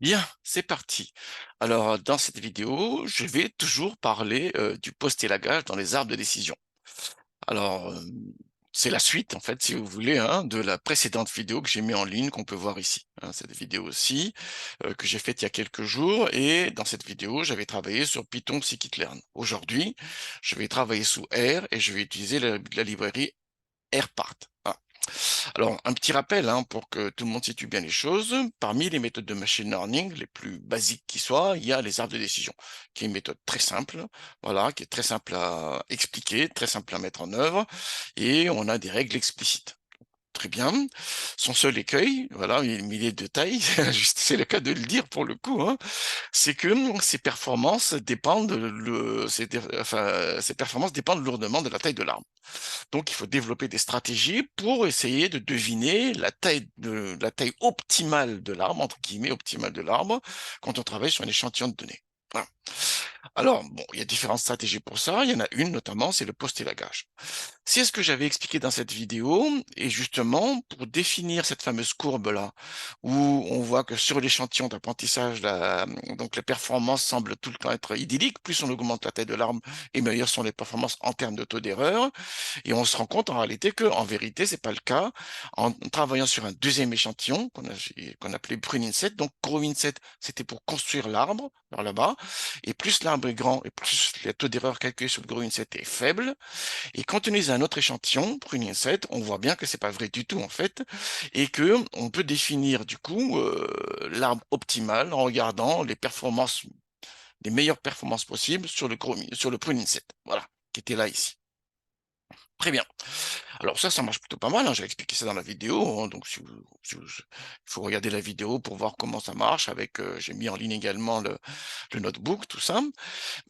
Bien, c'est parti. Alors, dans cette vidéo, je vais toujours parler du post-élagage dans les arbres de décision. Alors, c'est la suite, en fait, si vous voulez, hein, de la précédente vidéo que j'ai mis en ligne, qu'on peut voir ici. Hein, cette vidéo aussi, que j'ai faite il y a quelques jours. Et dans cette vidéo, j'avais travaillé sur Python Scikit-learn. Aujourd'hui, je vais travailler sous R et je vais utiliser la librairie RPart. Voilà. Alors, un petit rappel hein, pour que tout le monde situe bien les choses. Parmi les méthodes de machine learning les plus basiques qui soient, il y a les arbres de décision, qui est une méthode très simple, voilà, qui est très simple à expliquer, très simple à mettre en œuvre, et on a des règles explicites. Très bien. Son seul écueil, voilà, il est de taille, c'est le cas de le dire pour le coup, hein, c'est que ses performances dépendent, ses performances dépendent lourdement de la taille de l'arbre. Donc, il faut développer des stratégies pour essayer de deviner la taille optimale de l'arbre, entre guillemets, optimale de l'arbre, quand on travaille sur un échantillon de données. Voilà. Alors, bon, il y a différentes stratégies pour ça. Il y en a une notamment, c'est le post-élagage. C'est ce que j'avais expliqué dans cette vidéo, et justement, pour définir cette fameuse courbe-là, où on voit que sur l'échantillon d'apprentissage, donc les performances semblent tout le temps être idylliques, plus on augmente la taille de l'arbre, et meilleures sont les performances en termes de taux d'erreur. Et on se rend compte en réalité que, en vérité, c'est pas le cas. En travaillant sur un deuxième échantillon qu'on appelait Pruninset, donc Growinset, c'était pour construire l'arbre vers là-bas. Et plus l'arbre est grand et plus le taux d'erreur calculé sur le Growinset est faible. Et quand on utilise un autre échantillon, Pruninset, on voit bien que c'est pas vrai du tout en fait, et que on peut définir du coup l'arbre optimal en regardant les meilleures performances possibles sur le Pruninset. Voilà, qui était là ici. Très bien. Alors ça marche plutôt pas mal, hein, j'ai expliqué ça dans la vidéo, hein, donc il faut regarder la vidéo pour voir comment ça marche avec, j'ai mis en ligne également le notebook, tout ça.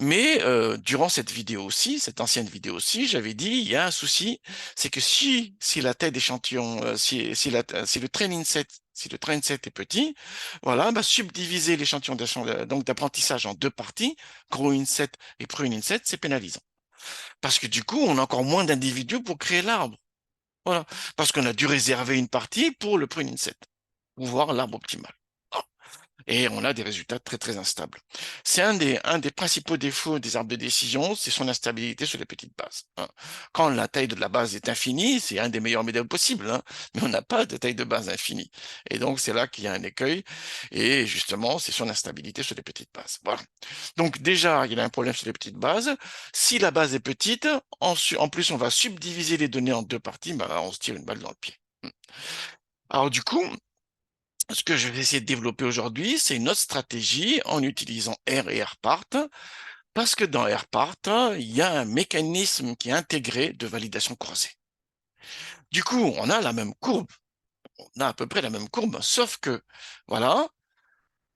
Mais durant cette vidéo aussi, cette ancienne vidéo aussi, j'avais dit, il y a un souci, c'est que si la taille d'échantillon, si le training set, si le train set est petit, voilà, bah, subdiviser l'échantillon donc d'apprentissage en deux parties, growing set et pruning set, c'est pénalisant. Parce que du coup, on a encore moins d'individus pour créer l'arbre. Voilà. Parce qu'on a dû réserver une partie pour le pruning set, pour voir l'arbre optimal. Et on a des résultats très très instables. C'est un des principaux défauts des arbres de décision, c'est son instabilité sur les petites bases. Hein. Quand la taille de la base est infinie, c'est un des meilleurs modèles possibles, hein, mais on n'a pas de taille de base infinie. Et donc c'est là qu'il y a un écueil, et justement c'est son instabilité sur les petites bases. Voilà. Donc déjà, il y a un problème sur les petites bases. Si la base est petite, en plus on va subdiviser les données en deux parties, bah, on se tire une balle dans le pied. Alors du coup, ce que je vais essayer de développer aujourd'hui, c'est une autre stratégie en utilisant R et RPart, parce que dans RPart, il y a un mécanisme qui est intégré de validation croisée. Du coup, on a la même courbe, on a à peu près la même courbe, sauf que, voilà,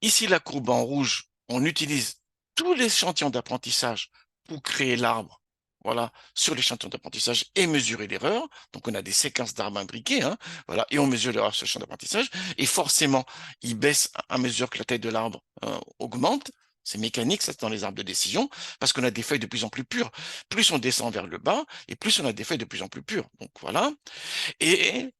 ici la courbe en rouge, on utilise tous les échantillons d'apprentissage pour créer l'arbre, voilà, sur l'échantillon d'apprentissage et mesurer l'erreur. Donc, on a des séquences d'arbres imbriquées, hein, voilà, et on mesure l'erreur sur l'échantillon d'apprentissage. Et forcément, il baisse à mesure que la taille de l'arbre augmente. C'est mécanique, ça, c'est dans les arbres de décision, parce qu'on a des feuilles de plus en plus pures. Plus on descend vers le bas, et plus on a des feuilles de plus en plus pures. Donc, voilà. Et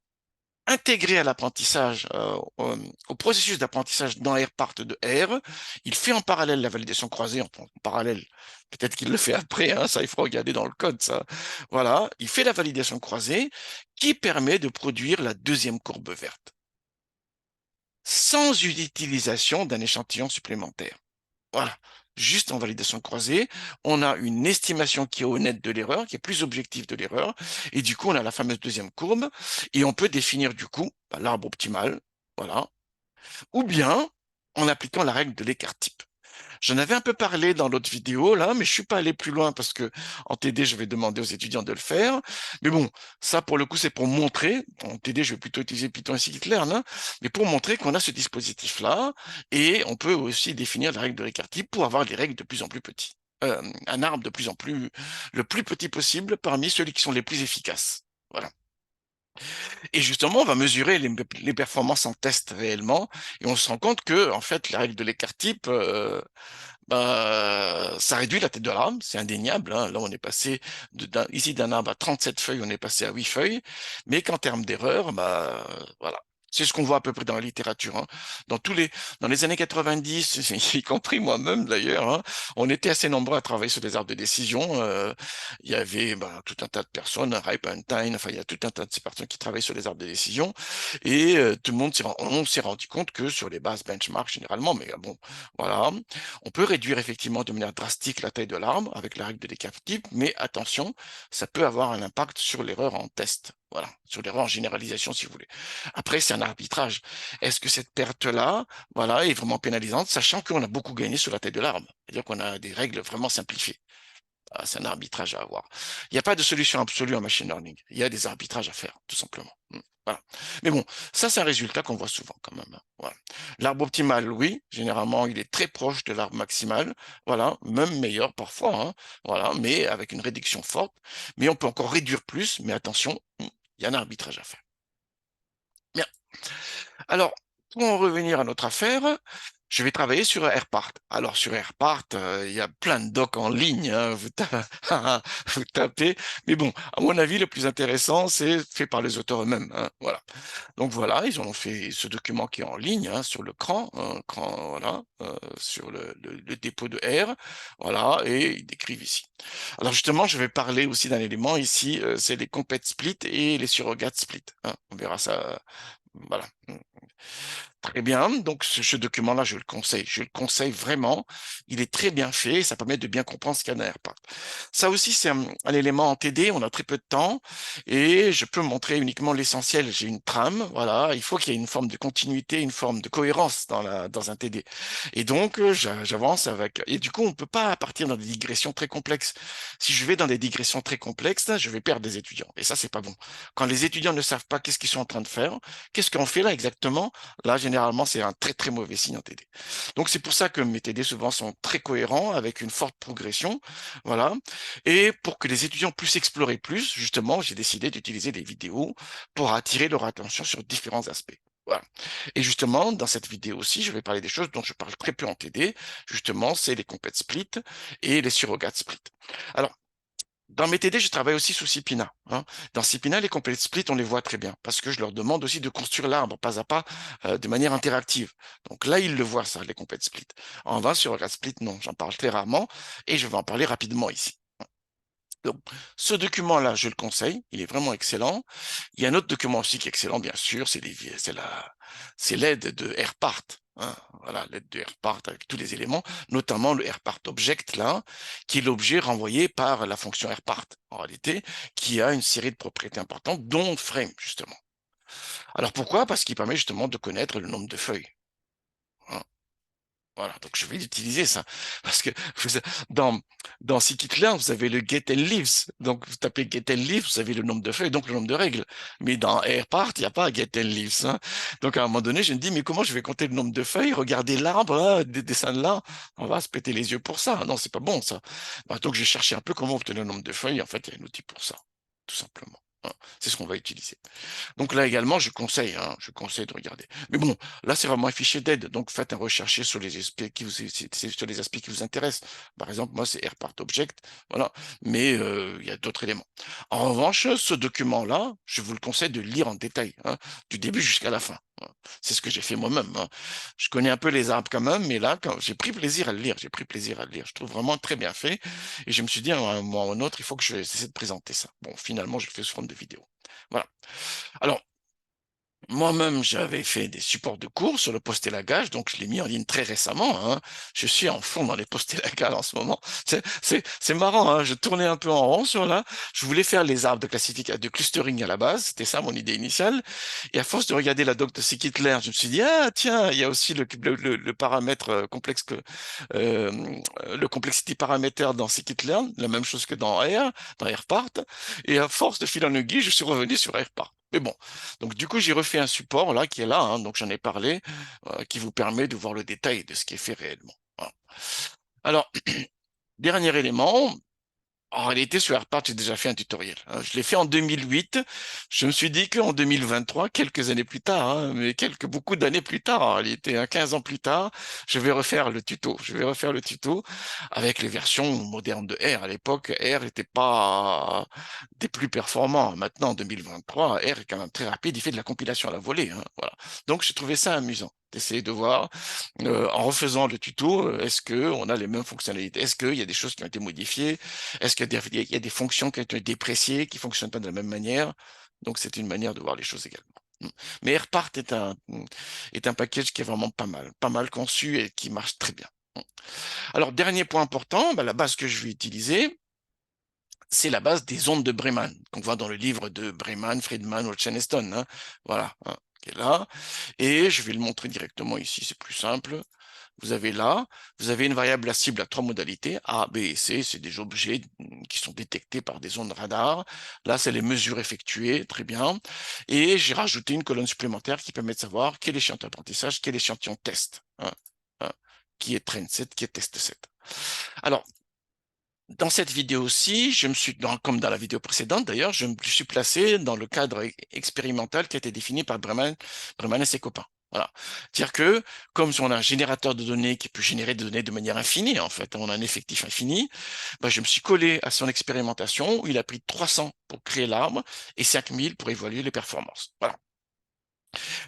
intégré à l'apprentissage, au processus d'apprentissage dans RPart de R, il fait en parallèle la validation croisée, en parallèle, peut-être qu'il le fait après, hein, ça il faut regarder dans le code, ça. Voilà, il fait la validation croisée qui permet de produire la deuxième courbe verte, sans utilisation d'un échantillon supplémentaire. Voilà. Juste en validation croisée, on a une estimation qui est honnête de l'erreur, qui est plus objective de l'erreur, et du coup, on a la fameuse deuxième courbe, et on peut définir du coup bah, l'arbre optimal, voilà, ou bien en appliquant la règle de l'écart type. J'en avais un peu parlé dans l'autre vidéo, là, mais je suis pas allé plus loin parce que en TD, je vais demander aux étudiants de le faire. Mais bon, ça, pour le coup, c'est pour montrer. En TD, je vais plutôt utiliser Python et Scikit-learn, hein, mais pour montrer qu'on a ce dispositif-là et on peut aussi définir la règle de l'écart type pour avoir des règles de plus en plus petites. Un arbre de plus en plus, le plus petit possible parmi ceux qui sont les plus efficaces. Voilà. Et justement, on va mesurer les performances en test réellement, et on se rend compte que, en fait, la règle de l'écart type, bah, ça réduit la tête de l'arbre, c'est indéniable. Hein. Là, on est passé ici d'un arbre à 37 feuilles, on est passé à 8 feuilles, mais qu'en termes d'erreur, bah, voilà. C'est ce qu'on voit à peu près dans la littérature, hein. Dans les années 90, y compris moi-même d'ailleurs, hein, on était assez nombreux à travailler sur des arbres de décision. Il y avait tout un tas de personnes, Ray Pantine, enfin il y a tout un tas de ces personnes qui travaillent sur les arbres de décision. Et tout le monde on s'est rendu compte que sur les bases benchmark généralement, mais bon, voilà, on peut réduire effectivement de manière drastique la taille de l'arbre avec la règle de Decaf type, mais attention, ça peut avoir un impact sur l'erreur en test. Voilà, sur l'erreur en généralisation si vous voulez. Après, c'est un arbitrage. Est-ce que cette perte-là, voilà, est vraiment pénalisante, sachant qu'on a beaucoup gagné sur la tête de l'arbre? C'est-à-dire qu'on a des règles vraiment simplifiées. Ah, c'est un arbitrage à avoir. Il n'y a pas de solution absolue en machine learning. Il y a des arbitrages à faire, tout simplement. Voilà. Mais bon, ça, c'est un résultat qu'on voit souvent quand même, hein. Voilà. L'arbre optimal, oui, généralement, il est très proche de l'arbre maximal. Voilà, même meilleur parfois, hein. Voilà, mais avec une réduction forte. Mais on peut encore réduire plus, mais attention, il y a un arbitrage à faire. Bien. Alors, pour en revenir à notre affaire, je vais travailler sur AirPart. Alors, sur AirPart, il y a plein de docs en ligne, hein, vous tapez. Mais bon, à mon avis, le plus intéressant, c'est fait par les auteurs eux-mêmes, hein, voilà. Donc voilà, ils ont fait ce document qui est en ligne, hein, sur le CRAN, voilà, sur le dépôt de R, voilà, et ils décrivent ici. Alors justement, je vais parler aussi d'un élément ici, c'est les compètes split et les surrogates split, hein. On verra ça, voilà. Très bien, donc ce document-là, je le conseille vraiment. Il est très bien fait, ça permet de bien comprendre ce qu'il y a derrière. Ça aussi, c'est un élément en TD, on a très peu de temps et je peux montrer uniquement l'essentiel. J'ai une trame, voilà, il faut qu'il y ait une forme de continuité, une forme de cohérence dans un TD. Et donc, j'avance avec. Et du coup, on ne peut pas partir dans des digressions très complexes. Si je vais dans des digressions très complexes, je vais perdre des étudiants. Et ça, c'est pas bon. Quand les étudiants ne savent pas qu'est-ce qu'ils sont en train de faire, qu'est-ce qu'on fait là exactement, là, généralement, c'est un très très mauvais signe en TD. Donc c'est pour ça que mes TD souvent sont très cohérents, avec une forte progression, voilà. Et pour que les étudiants puissent explorer plus, justement, j'ai décidé d'utiliser des vidéos pour attirer leur attention sur différents aspects. Voilà. Et justement, dans cette vidéo aussi, je vais parler des choses dont je parle très peu en TD. Justement, c'est les compètes split et les surrogates split. Alors, dans mes TD, je travaille aussi sous Cipina, hein. Dans Cipina, les complete split, on les voit très bien parce que je leur demande aussi de construire l'arbre pas à pas de manière interactive. Donc là, ils le voient, ça, les complete split. En revanche, sur Rat Split, non, j'en parle très rarement et je vais en parler rapidement ici. Donc, ce document-là, je le conseille, il est vraiment excellent. Il y a un autre document aussi qui est excellent, bien sûr, c'est l'aide de AirPart, hein. Voilà, l'aide de AirPart avec tous les éléments, notamment le AirPart Object, là, qui est l'objet renvoyé par la fonction AirPart, en réalité, qui a une série de propriétés importantes, dont frame, justement. Alors pourquoi? Parce qu'il permet justement de connaître le nombre de feuilles, hein. Voilà, donc je vais utiliser ça. Parce que dans, dans Scikit-learn, vous avez le get and leaves. Donc vous tapez get and leaves, vous avez le nombre de feuilles, donc le nombre de règles. Mais dans AirPart, il n'y a pas get and leaves, hein. Donc à un moment donné, je me dis, mais comment je vais compter le nombre de feuilles? Regardez l'arbre, là, des dessins de là. On va se péter les yeux pour ça. Non, c'est pas bon, ça. Donc j'ai cherché un peu comment obtenir le nombre de feuilles. En fait, il y a un outil pour ça, tout simplement, hein. C'est ce qu'on va utiliser. Donc là également, je conseille, hein, je conseille de regarder. Mais bon, là c'est vraiment un fichier d'aide, donc faites un rechercher sur les aspects sur les aspects qui vous intéressent. Par exemple, moi c'est AirPart Object, voilà. Mais il y a d'autres éléments. En revanche, ce document-là, je vous le conseille de lire en détail, hein, du début jusqu'à la fin, hein. C'est ce que j'ai fait moi-même, hein. Je connais un peu les arbres quand même, mais là, quand j'ai pris plaisir à le lire, j'ai pris plaisir à le lire. Je trouve vraiment très bien fait. Et je me suis dit, à un moment ou à un autre, il faut que je essaie de présenter ça. Bon, finalement, je le fais sous forme de vidéo. Voilà. Alors, moi-même, j'avais fait des supports de cours sur le post-élagage, donc je l'ai mis en ligne très récemment, hein. Je suis en fond dans les post-élagage en ce moment. C'est marrant, hein. Je tournais un peu en rond sur là. Je voulais faire les arbres de classification, de clustering à la base. C'était ça mon idée initiale. Et à force de regarder la doc de Scikit-learn, je me suis dit, ah, tiens, il y a aussi le paramètre complexe euh, le complexity parameter dans Scikit-learn, la même chose que dans R, dans AirPart. Et à force de fil en aiguille, je suis revenu sur AirPart. Mais bon, donc du coup, j'ai refait un support là qui est là, hein, donc j'en ai parlé, qui vous permet de voir le détail de ce qui est fait réellement. Voilà. Alors, dernier élément, En réalité, sur AirPart, j'ai déjà fait un tutoriel, hein. Je l'ai fait en 2008. Je me suis dit qu'en 2023, quelques années plus tard, hein, mais beaucoup d'années plus tard, en réalité, hein, 15 ans plus tard, je vais refaire le tuto. Je vais refaire le tuto avec les versions modernes de R. À l'époque, R n'était pas des plus performants. Maintenant, en 2023, R est quand même très rapide. Il fait de la compilation à la volée, hein, voilà. Donc, j'ai trouvé ça amusant d'essayer de voir, en refaisant le tuto, est-ce que on a les mêmes fonctionnalités? Est-ce qu'il y a des choses qui ont été modifiées? Est-ce qu'il y a il y a des fonctions qui ont été dépréciées, qui fonctionnent pas de la même manière? Donc, c'est une manière de voir les choses également. Mais AirPart est un package qui est vraiment pas mal conçu et qui marche très bien. Alors, dernier point important, la base que je vais utiliser, c'est la base des ondes de Breman, qu'on voit dans le livre de Breman, Friedman, Wolfenstein, hein. Voilà, hein, qui est là. Et je vais le montrer directement ici, c'est plus simple. Vous avez là, vous avez une variable à cible à trois modalités, A, B et C, c'est des objets qui sont détectés par des ondes radar. Là, c'est les mesures effectuées, très bien. Et j'ai rajouté une colonne supplémentaire qui permet de savoir quel échantillon d'apprentissage, quel échantillon test, hein, hein, qui est train set, qui est test set. Alors, dans cette vidéo aussi, comme dans la vidéo précédente d'ailleurs, je me suis placé dans le cadre expérimental qui a été défini par Breman et ses copains. Voilà. C'est-à-dire que, comme on a un générateur de données qui peut générer des données de manière infinie, en fait, on a un effectif infini, je me suis collé à son expérimentation où il a pris 300 pour créer l'arbre et 5000 pour évaluer les performances. Voilà.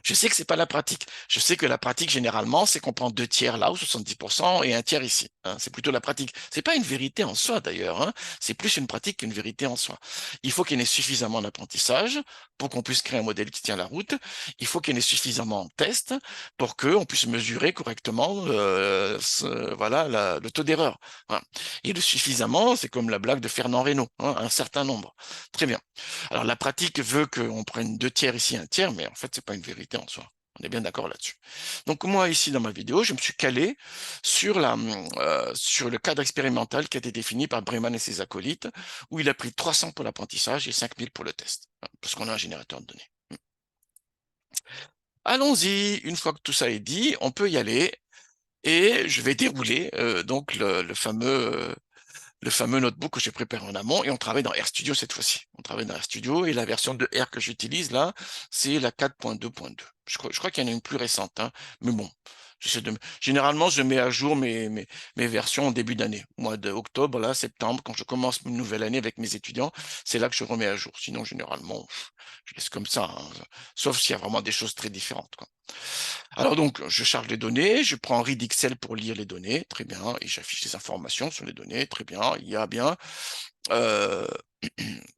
Je sais que c'est pas la pratique. Je sais que la pratique, généralement, c'est qu'on prend deux tiers là, ou 70%, et un tiers ici, hein. C'est plutôt la pratique. C'est pas une vérité en soi, d'ailleurs, hein. C'est plus une pratique qu'une vérité en soi. Il faut qu'il y ait suffisamment d'apprentissage pour qu'on puisse créer un modèle qui tient la route. Il faut qu'il y ait suffisamment de tests pour qu'on puisse mesurer correctement, voilà, le taux d'erreur. Voilà. Et le suffisamment, c'est comme la blague de Fernand Reynaud, hein, un certain nombre. Très bien. Alors la pratique veut qu'on prenne deux tiers ici, un tiers, mais en fait, c'est pas une vérité en soi. On est bien d'accord là-dessus. Donc moi, ici, dans ma vidéo, je me suis calé sur le cadre expérimental qui a été défini par Breman et ses acolytes, où il a pris 300 pour l'apprentissage et 5000 pour le test, hein, parce qu'on a un générateur de données. Allons-y, une fois que tout ça est dit, on peut y aller, et je vais dérouler donc le fameux notebook que j'ai préparé en amont, et on travaille dans RStudio cette fois-ci. On travaille dans RStudio, et la version de R que j'utilise là, c'est la 4.2.2. Je crois qu'il y en a une plus récente, hein, mais bon. Généralement, je mets à jour mes versions en début d'année. Mois d'octobre, là, septembre, quand je commence une nouvelle année avec mes étudiants, c'est là que je remets à jour. Sinon, généralement, je laisse comme ça, hein, sauf s'il y a vraiment des choses très différentes, quoi. Alors donc, je charge les données, je prends read Excel pour lire les données, très bien, et j'affiche les informations sur les données, très bien. Il y a bien euh,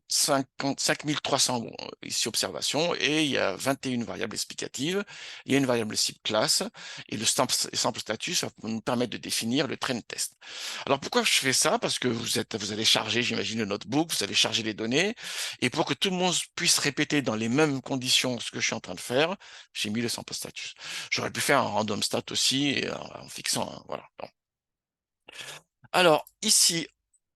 5300 ici observations, et il y a 21 variables explicatives. Il y a une variable cible classe, et le sample status va nous permettre de définir le train test. Alors pourquoi je fais ça? Parce que vous allez charger, j'imagine, le notebook, vous allez charger les données, et pour que tout le monde puisse répéter dans les mêmes conditions ce que je suis en train de faire, j'ai mis le sample status. J'aurais pu faire un random stat aussi, et, en fixant, voilà. Bon. Alors, ici,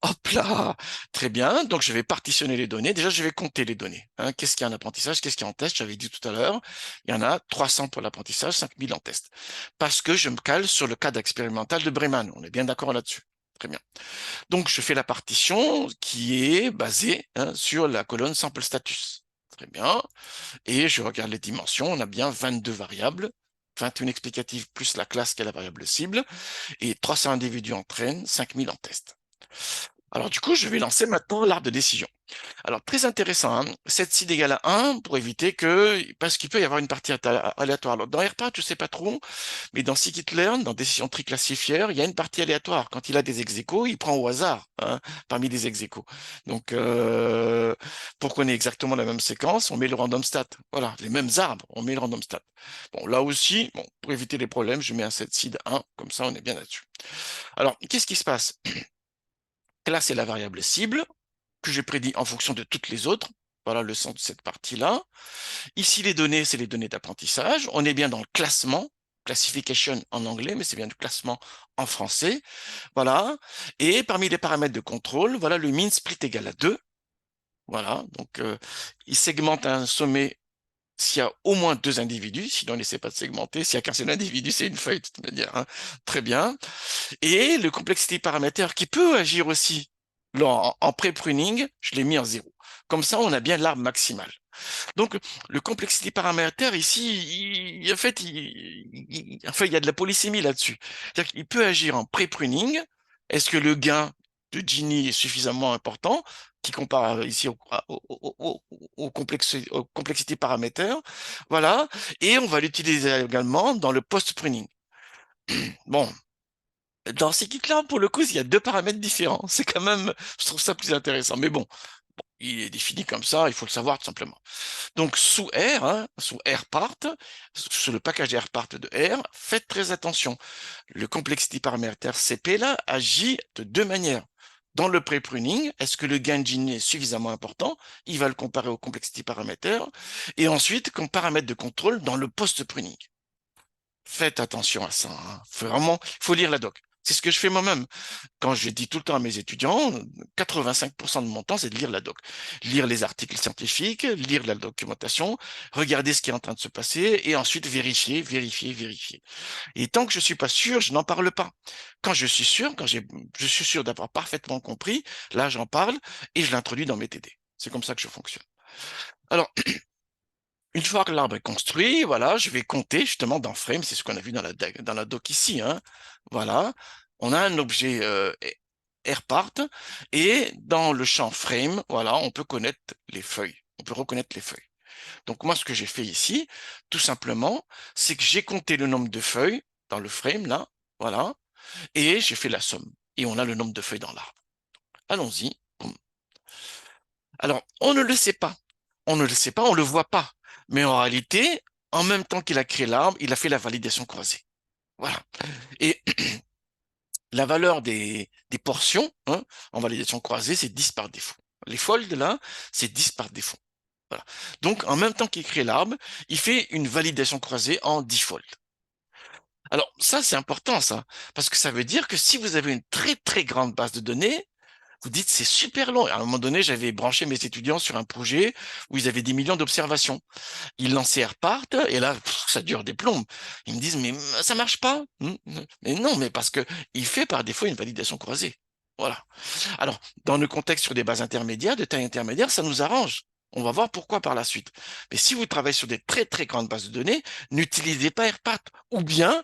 hop là, très bien. Donc, je vais partitionner les données. Déjà, je vais compter les données, hein. Qu'est-ce qu'il y a en apprentissage? Qu'est-ce qu'il y a en test? J'avais dit tout à l'heure, il y en a 300 pour l'apprentissage, 5000 en test. Parce que je me cale sur le cadre expérimental de Breman. On est bien d'accord là-dessus. Très bien. Donc, je fais la partition qui est basée, hein, sur la colonne sample status. Très bien. Et je regarde les dimensions. On a bien 22 variables. 21 explicatives plus la classe qui est la variable cible, et 300 individus entraînent, 5000 en test. Alors du coup, je vais lancer maintenant l'arbre de décision. Alors très intéressant, hein, 7 seed égale à 1 pour éviter parce qu'il peut y avoir une partie aléatoire. Alors dans RPAT, je sais pas trop, mais dans scikit-learn, dans décision tree classifier, il y a une partie aléatoire. Quand il a des ex-aequo, il prend au hasard, hein, parmi les ex-aequo. Donc pour qu'on ait exactement la même séquence, on met le random stat. Voilà, les mêmes arbres, on met le random stat. Bon, là aussi, bon, pour éviter les problèmes, je mets un set seed 1, comme ça on est bien là-dessus. Alors, qu'est-ce qui se passe? Là, c'est la variable cible que j'ai prédit en fonction de toutes les autres. Voilà le sens de cette partie-là. Ici, les données, c'est les données d'apprentissage. On est bien dans le classement, classification en anglais, mais c'est bien du classement en français. Voilà. Et parmi les paramètres de contrôle, voilà le mean split égale à 2. Voilà. Donc, il segmente un sommet s'il y a au moins deux individus, sinon il n'essaie pas de segmenter. S'il n'y a qu'un seul individu, c'est une feuille, de toute manière, hein. Très bien. Et le complexity paramètre qui peut agir aussi. En pré-pruning, je l'ai mis en 0. Comme ça, on a bien l'arbre maximal. Donc, le complexity paramètre ici, en fait, il y a de la polysémie là-dessus. C'est-à-dire qu'il peut agir en pré-pruning. Est-ce que le gain de Gini est suffisamment important, qui compare ici au complexity paramètre. Voilà. Et on va l'utiliser également dans le post-pruning. Bon, dans Scikit-learn, pour le coup, il y a deux paramètres différents. C'est quand même, je trouve ça plus intéressant. Mais bon, il est défini comme ça, il faut le savoir tout simplement. Donc sous R, sous RPart, sur le package RPart de R, faites très attention. Le complexity parameter CP là agit de deux manières. Dans le pré-pruning, est-ce que le gain de Gini est suffisamment important? Il va le comparer au complexity parameter. Et ensuite, comme paramètre de contrôle dans le post-pruning. Faites attention à ça. Vraiment, il faut lire la doc. C'est ce que je fais moi-même. Quand je dis tout le temps à mes étudiants, 85% de mon temps, c'est de lire la doc. Lire les articles scientifiques, lire la documentation, regarder ce qui est en train de se passer et ensuite vérifier, vérifier, vérifier. Et tant que je suis pas sûr, je n'en parle pas. Quand je suis sûr, je suis sûr d'avoir parfaitement compris, là, j'en parle et je l'introduis dans mes TD. C'est comme ça que je fonctionne. Alors, une fois que l'arbre est construit, voilà, je vais compter justement dans Frame, c'est ce qu'on a vu dans la doc ici. Voilà, on a un objet AirPart et dans le champ Frame, voilà, on peut connaître les feuilles. On peut reconnaître les feuilles. Donc moi, ce que j'ai fait ici, tout simplement, c'est que j'ai compté le nombre de feuilles dans le frame là, voilà, et j'ai fait la somme. Et on a le nombre de feuilles dans l'arbre. Allons-y. Alors, on ne le sait pas. On ne le sait pas, on ne le voit pas. Mais en réalité, en même temps qu'il a créé l'arbre, il a fait la validation croisée. Voilà. Et la valeur des portions en validation croisée, c'est 10 par défaut. Les folds, là, c'est 10 par défaut. Voilà. Donc, en même temps qu'il crée l'arbre, il fait une validation croisée en 10 folds. Alors, ça, c'est important, ça, parce que ça veut dire que si vous avez une très, très grande base de données, vous dites c'est super long. À un moment donné, j'avais branché mes étudiants sur un projet où ils avaient des millions d'observations. Ils lançaient AirPart et là, ça dure des plombes. Ils me disent mais ça marche pas. Mais non, mais parce que il fait par défaut une validation croisée. Voilà. Alors, dans le contexte sur des bases intermédiaires, de taille intermédiaire, ça nous arrange. On va voir pourquoi par la suite. Mais si vous travaillez sur des très très grandes bases de données, n'utilisez pas AirPart ou bien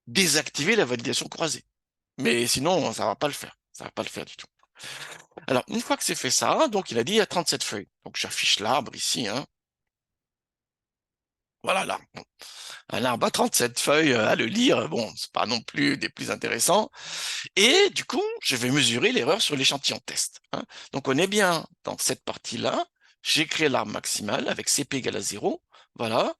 désactivez la validation croisée. Mais sinon, ça va pas le faire. Ça va pas le faire du tout. Alors, une fois que c'est fait ça, donc il a dit il y a 37 feuilles. Donc j'affiche l'arbre ici. Voilà l'arbre. Un arbre à 37 feuilles à le lire, bon, c'est pas non plus des plus intéressants. Et du coup, je vais mesurer l'erreur sur l'échantillon test. Donc on est bien dans cette partie-là. J'ai créé l'arbre maximal avec CP égale à 0. Voilà.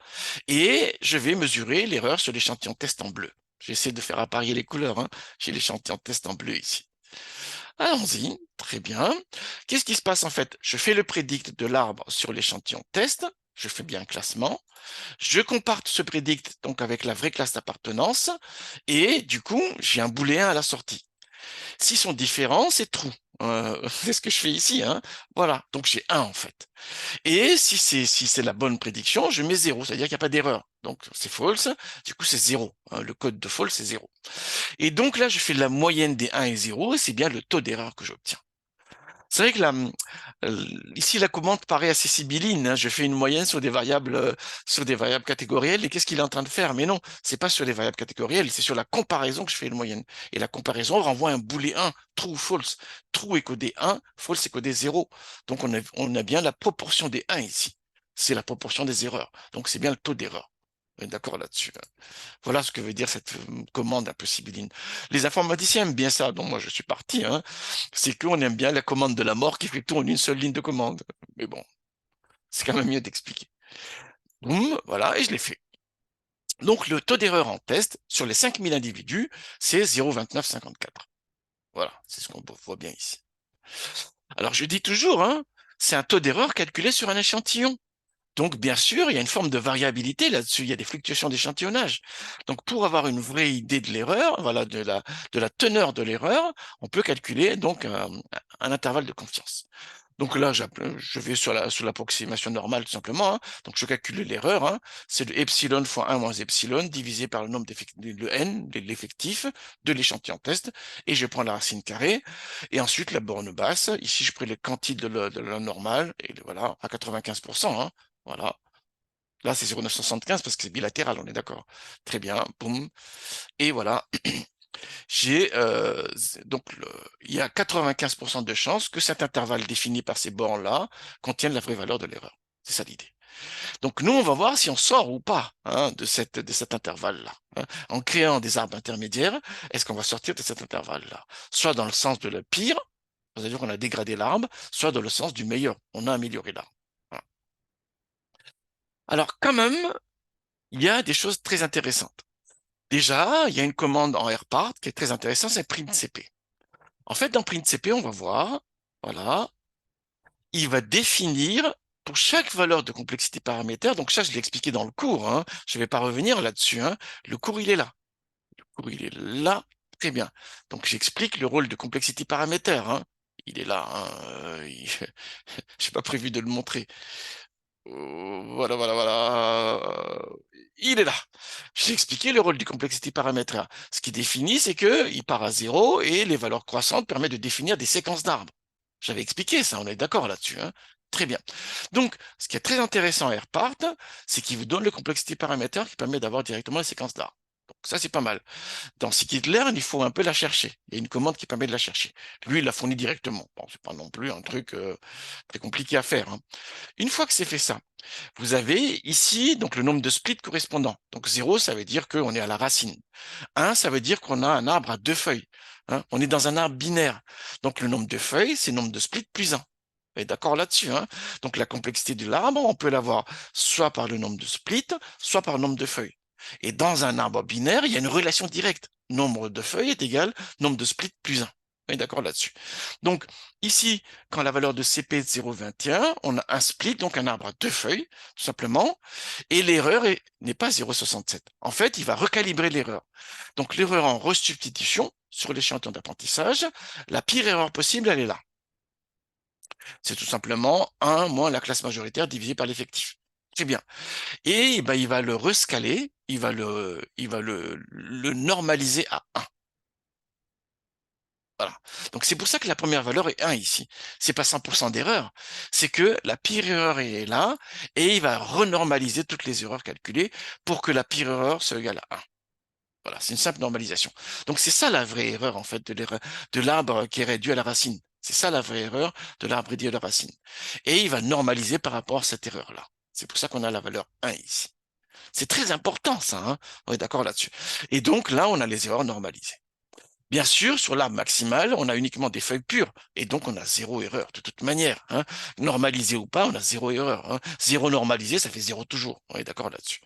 Et je vais mesurer l'erreur sur l'échantillon test en bleu. J'essaie de faire apparaître les couleurs. J'ai l'échantillon test en bleu ici. Allons-y, très bien. Qu'est-ce qui se passe en fait? Je fais le prédict de l'arbre sur l'échantillon test, je fais bien un classement, je compare ce prédict donc avec la vraie classe d'appartenance, et du coup, j'ai un booléen à la sortie. S'ils sont différents, c'est true. C'est ce que je fais ici. Voilà, donc j'ai 1 en fait. Et si c'est la bonne prédiction, je mets 0, c'est-à-dire qu'il n'y a pas d'erreur. Donc c'est false, du coup c'est 0. Le code de false c'est 0. Et donc là, je fais la moyenne des 1 et 0, et c'est bien le taux d'erreur que j'obtiens. C'est vrai que ici, la commande paraît assez sibylline. Je fais une moyenne sur des variables catégorielles. Et qu'est-ce qu'il est en train de faire? Mais non, c'est pas sur les variables catégorielles, c'est sur la comparaison que je fais une moyenne. Et la comparaison renvoie un booléen, true ou false. True est codé 1, false est codé 0. Donc on a bien la proportion des 1 ici. C'est la proportion des erreurs. Donc c'est bien le taux d'erreur. On est d'accord là-dessus. Voilà ce que veut dire cette commande un peu sibylline. Les informaticiens aiment bien ça, donc moi je suis parti. C'est qu'on aime bien la commande de la mort qui fait tout en une seule ligne de commande. Mais bon, c'est quand même mieux d'expliquer. Boum, voilà, et je l'ai fait. Donc le taux d'erreur en test sur les 5000 individus, c'est 0,2954. Voilà, c'est ce qu'on voit bien ici. Alors je dis toujours, c'est un taux d'erreur calculé sur un échantillon. Donc, bien sûr, il y a une forme de variabilité là-dessus, il y a des fluctuations d'échantillonnage. Donc, pour avoir une vraie idée de l'erreur, voilà, de la teneur de l'erreur, on peut calculer donc un intervalle de confiance. Donc là, je vais sur l'approximation normale, tout simplement, hein. Donc je calcule l'erreur, hein. C'est le epsilon fois 1 moins epsilon divisé par le nombre le n, l'effectif de l'échantillon test, et je prends la racine carrée. Et ensuite, la borne basse. Ici, je prends le quantile de la normale, et voilà, à 95%, hein. Voilà. Là, c'est 0,975 parce que c'est bilatéral, on est d'accord. Très bien, boum. Et voilà, j'ai donc il y a 95% de chances que cet intervalle défini par ces bornes-là contienne la vraie valeur de l'erreur. C'est ça l'idée. Donc nous, on va voir si on sort ou pas, hein, de cet intervalle-là, hein. En créant des arbres intermédiaires, est-ce qu'on va sortir de cet intervalle-là? Soit dans le sens de le pire, c'est-à-dire qu'on a dégradé l'arbre, soit dans le sens du meilleur, on a amélioré l'arbre. Voilà. Alors quand même, il y a des choses très intéressantes. Déjà, il y a une commande en RPart qui est très intéressante, c'est printcp. En fait, dans printcp, on va voir, voilà, il va définir pour chaque valeur de complexité paramétraire, donc ça, je l'ai expliqué dans le cours, hein, je ne vais pas revenir là-dessus, hein, le cours, il est là. Le cours, il est là, très bien. Donc, j'explique le rôle de complexité paramétraire, hein. Il est là, hein, je n'ai pas prévu de le montrer. Voilà, voilà, voilà. Il est là. J'ai expliqué le rôle du complexity paramétraire. Ce qui définit, c'est que il part à zéro et les valeurs croissantes permettent de définir des séquences d'arbres. J'avais expliqué ça, on est d'accord là-dessus, hein. Très bien. Donc, ce qui est très intéressant à AirPart, c'est qu'il vous donne le complexity paramétraire qui permet d'avoir directement les séquences d'arbres. Donc, ça, c'est pas mal. Dans scikit-learn, il faut un peu la chercher. Il y a une commande qui permet de la chercher. Lui, il la fournit directement. Bon, c'est pas non plus un truc très compliqué à faire, hein. Une fois que c'est fait ça, vous avez ici donc le nombre de splits correspondants. Donc 0, ça veut dire qu'on est à la racine. 1, ça veut dire qu'on a un arbre à 2 feuilles, hein. On est dans un arbre binaire. Donc le nombre de feuilles, c'est le nombre de splits plus 1. Vous êtes d'accord là-dessus, hein? Donc la complexité de l'arbre, on peut l'avoir soit par le nombre de splits, soit par le nombre de feuilles. Et dans un arbre binaire, il y a une relation directe. Nombre de feuilles est égal nombre de splits plus 1. On est d'accord là-dessus. Donc, ici, quand la valeur de CP est de 0,21, on a un split, donc un arbre à 2 feuilles, tout simplement, et l'erreur n'est pas 0,67. En fait, il va recalibrer l'erreur. Donc, l'erreur en resubstitution sur l'échantillon d'apprentissage, la pire erreur possible, elle est là. C'est tout simplement 1 moins la classe majoritaire divisé par l'effectif. Très bien. Et ben, il va le rescaler, il va le normaliser à 1. Voilà. Donc c'est pour ça que la première valeur est 1 ici. C'est pas 100% d'erreur, c'est que la pire erreur est là et il va renormaliser toutes les erreurs calculées pour que la pire erreur soit égale à 1. Voilà, c'est une simple normalisation. Donc c'est ça la vraie erreur en fait de l'arbre qui est réduit à la racine. C'est ça la vraie erreur de l'arbre réduit à la racine. Et il va normaliser par rapport à cette erreur-là. C'est pour ça qu'on a la valeur 1 ici. C'est très important ça, hein. On est d'accord là-dessus. Et donc là, on a les erreurs normalisées. Bien sûr, sur l'arbre maximal, on a uniquement des feuilles pures, et donc on a zéro erreur, de toute manière, hein. Normalisé ou pas, on a zéro erreur, hein. Zéro normalisé, ça fait zéro toujours. On est d'accord là-dessus.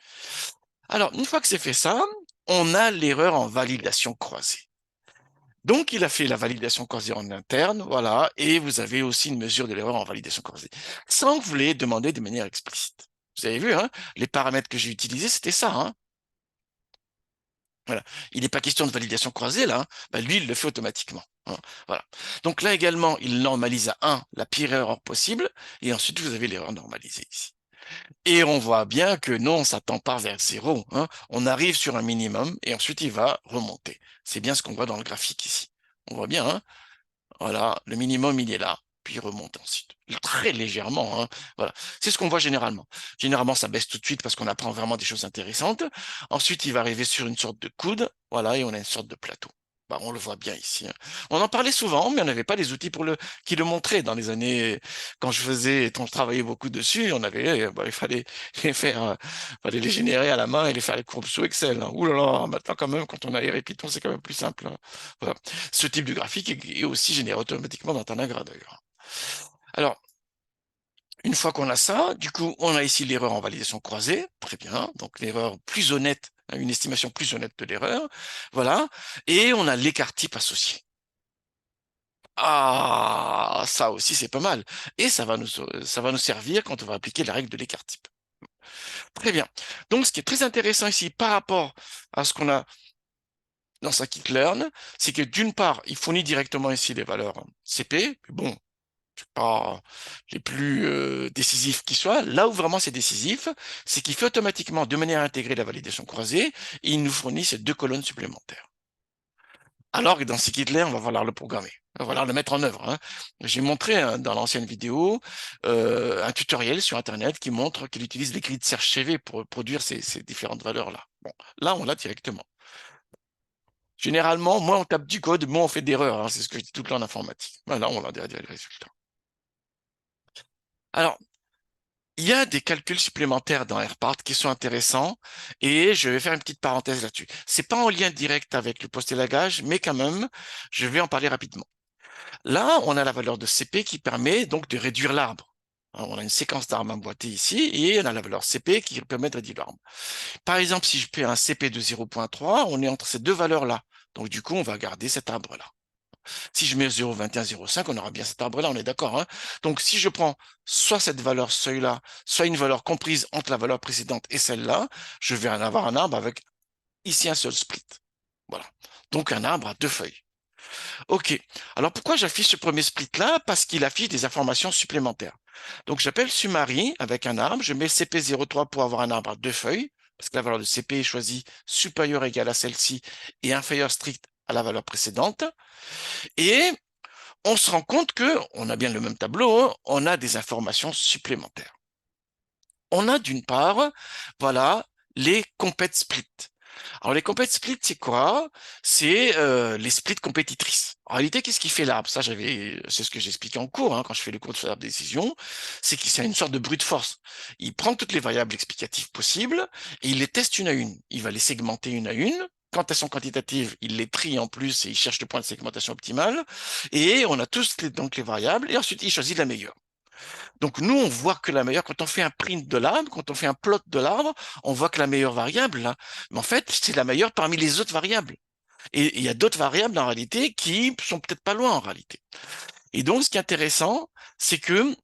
Alors, une fois que c'est fait ça, on a l'erreur en validation croisée. Donc, il a fait la validation croisée en interne, voilà, et vous avez aussi une mesure de l'erreur en validation croisée, sans que vous l'ayez demandé de manière explicite. Vous avez vu, hein, les paramètres que j'ai utilisés, c'était ça, hein. Voilà. Il n'est pas question de validation croisée, là, hein. Bah, lui, il le fait automatiquement, hein. Voilà. Donc là également, il normalise à 1 la pire erreur possible, et ensuite vous avez l'erreur normalisée ici. Et on voit bien que non, on ne s'attend pas vers 0, hein. On arrive sur un minimum, et ensuite il va remonter. C'est bien ce qu'on voit dans le graphique ici. On voit bien, hein. Voilà, le minimum, il est là, puis il remonte ensuite, très légèrement, hein. Voilà, c'est ce qu'on voit généralement. Généralement, ça baisse tout de suite parce qu'on apprend vraiment des choses intéressantes. Ensuite, il va arriver sur une sorte de coude, voilà, et on a une sorte de plateau. Bah, on le voit bien ici, hein. On en parlait souvent, mais on n'avait pas les outils qui le montraient dans les années, quand je travaillais beaucoup dessus, bah, il fallait les faire, fallait les générer à la main et les faire les courbes sous Excel, hein. Ouh là là, maintenant quand même, quand on a R et Python, c'est quand même plus simple, hein. Voilà. Ce type de graphique est aussi généré automatiquement dans Tanagra d'ailleurs. Alors, une fois qu'on a ça, du coup, on a ici l'erreur en validation croisée, très bien, donc l'erreur plus honnête, hein, une estimation plus honnête de l'erreur, voilà, et on a l'écart type associé. Ah, ça aussi c'est pas mal, et ça va nous servir quand on va appliquer la règle de l'écart type. Très bien. Donc, ce qui est très intéressant ici par rapport à ce qu'on a dans scikit-learn, c'est que d'une part, il fournit directement ici les valeurs CP, bon, pas les plus décisifs qui soient. Là où vraiment c'est décisif, c'est qu'il fait automatiquement, de manière intégrée, la validation croisée, et il nous fournit ces deux colonnes supplémentaires. Alors que dans scikit-learn, on va falloir le programmer, on va falloir le mettre en œuvre, hein. J'ai montré dans l'ancienne vidéo un tutoriel sur Internet qui montre qu'il utilise les grilles de Serge CV pour produire ces différentes valeurs-là. Bon, là, on l'a directement. Généralement, moins on tape du code, moins on fait d'erreurs, hein. C'est ce que je dis tout le temps en informatique. Là, on a des résultats. Alors, il y a des calculs supplémentaires dans AirPart qui sont intéressants et je vais faire une petite parenthèse là-dessus. C'est pas en lien direct avec le post-élagage, mais quand même, je vais en parler rapidement. Là, on a la valeur de CP qui permet donc de réduire l'arbre. On a une séquence d'arbres emboîtée ici et on a la valeur CP qui permet de réduire l'arbre. Par exemple, si je fais un CP de 0,3, on est entre ces deux valeurs-là. Donc du coup, on va garder cet arbre-là. Si je mets 0,21, 0,5, on aura bien cet arbre-là, on est d'accord, hein. Donc si je prends soit cette valeur seuil-là, soit une valeur comprise entre la valeur précédente et celle-là, je vais en avoir un arbre avec ici un seul split. Voilà. Donc un arbre à deux feuilles. OK. Alors pourquoi j'affiche ce premier split-là? Parce qu'il affiche des informations supplémentaires. Donc j'appelle summary avec un arbre, je mets CP03 pour avoir un arbre à deux feuilles, parce que la valeur de CP est choisie supérieure ou égale à celle-ci et inférieure strict à la valeur précédente. Et on se rend compte que, on a bien le même tableau, hein, on a des informations supplémentaires. On a d'une part, voilà, les compètes split. Alors les compètes split, c'est quoi? C'est les splits compétitrices. En réalité, qu'est-ce qui fait l'arbre? Ça, c'est ce que j'expliquais en cours, hein, quand je fais le cours de l'arbre décision, c'est qu'il c'est une sorte de brute force. Il prend toutes les variables explicatives possibles et il les teste une à une. Il va les segmenter une à une. Quand elles sont quantitatives, il les trie en plus et il cherche le point de segmentation optimale. Et on a donc les variables et ensuite il choisit la meilleure. Donc nous, on voit que la meilleure, quand on fait un print de l'arbre, quand on fait un plot de l'arbre, on voit que la meilleure variable, là, mais en fait, c'est la meilleure parmi les autres variables. Et il y a d'autres variables en réalité qui sont peut-être pas loin en réalité. Et donc, ce qui est intéressant, c'est que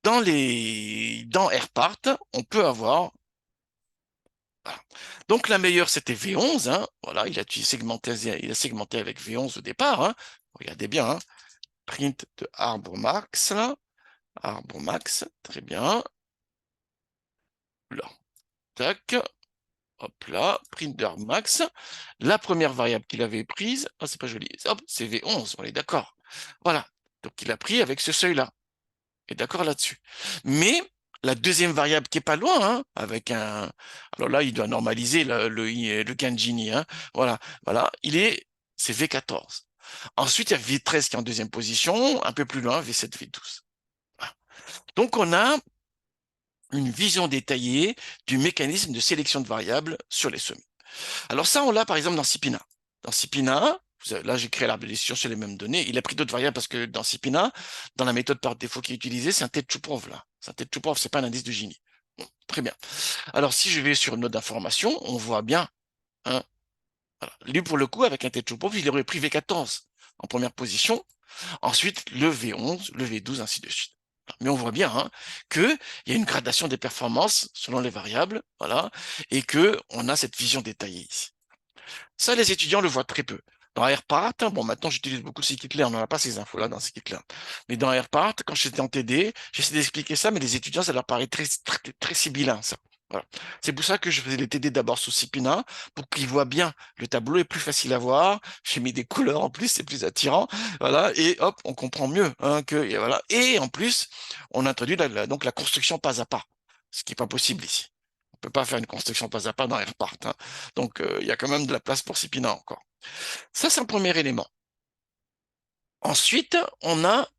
dans AirPart, on peut avoir. Voilà. Donc la meilleure, c'était V11, hein. Voilà, il a segmenté avec V11 au départ, hein. Regardez bien, hein. Print de arbre max, là. Arbre max, très bien. Là, tac. Hop là, printer max. La première variable qu'il avait prise, oh, c'est pas joli, hop, c'est V11, on est d'accord. Voilà, donc il a pris avec ce seuil-là. Et d'accord là-dessus. Mais la deuxième variable qui est pas loin, hein, avec un. Alors là, il doit normaliser le gain de Gini, hein. Voilà, voilà, c'est V14. Ensuite, il y a V13 qui est en deuxième position, un peu plus loin, V7, V12. Voilà. Donc on a une vision détaillée du mécanisme de sélection de variables sur les semis. Alors ça, on l'a par exemple dans Cipina. Dans Cipina, là j'ai créé l'arbre de décision sur les mêmes données. Il a pris d'autres variables parce que dans Cipina, dans la méthode par défaut qui est utilisée, c'est un Tetchupov là. C'est un Tetchupov, c'est pas un indice de Gini. Bon, très bien. Alors si je vais sur une note d'information, on voit bien, hein, voilà. Lui pour le coup, avec un Tetchupov, il aurait pris V14 en première position. Ensuite, le V11, le V12, ainsi de suite. Mais on voit bien, hein, qu'il y a une gradation des performances selon les variables, voilà, et que on a cette vision détaillée ici. Ça, les étudiants le voient très peu. Dans AirPart, bon, maintenant j'utilise beaucoup scikit-learn, on n'a pas ces infos-là dans scikit-learn. Mais dans AirPart, quand j'étais en TD, j'essaie d'expliquer ça, mais les étudiants, ça leur paraît très sibyllin, ça. Voilà. C'est pour ça que je faisais les TD d'abord sous Cipina, pour qu'ils voient bien. Le tableau est plus facile à voir. J'ai mis des couleurs en plus, c'est plus attirant. Voilà. Et hop, on comprend mieux, hein, et voilà. Et en plus, on introduit donc la construction pas à pas. Ce qui n'est pas possible ici. On peut pas faire une construction pas à pas dans AirPart, hein. Donc, il y a quand même de la place pour Cipina encore. Ça, c'est un premier élément. Ensuite, on a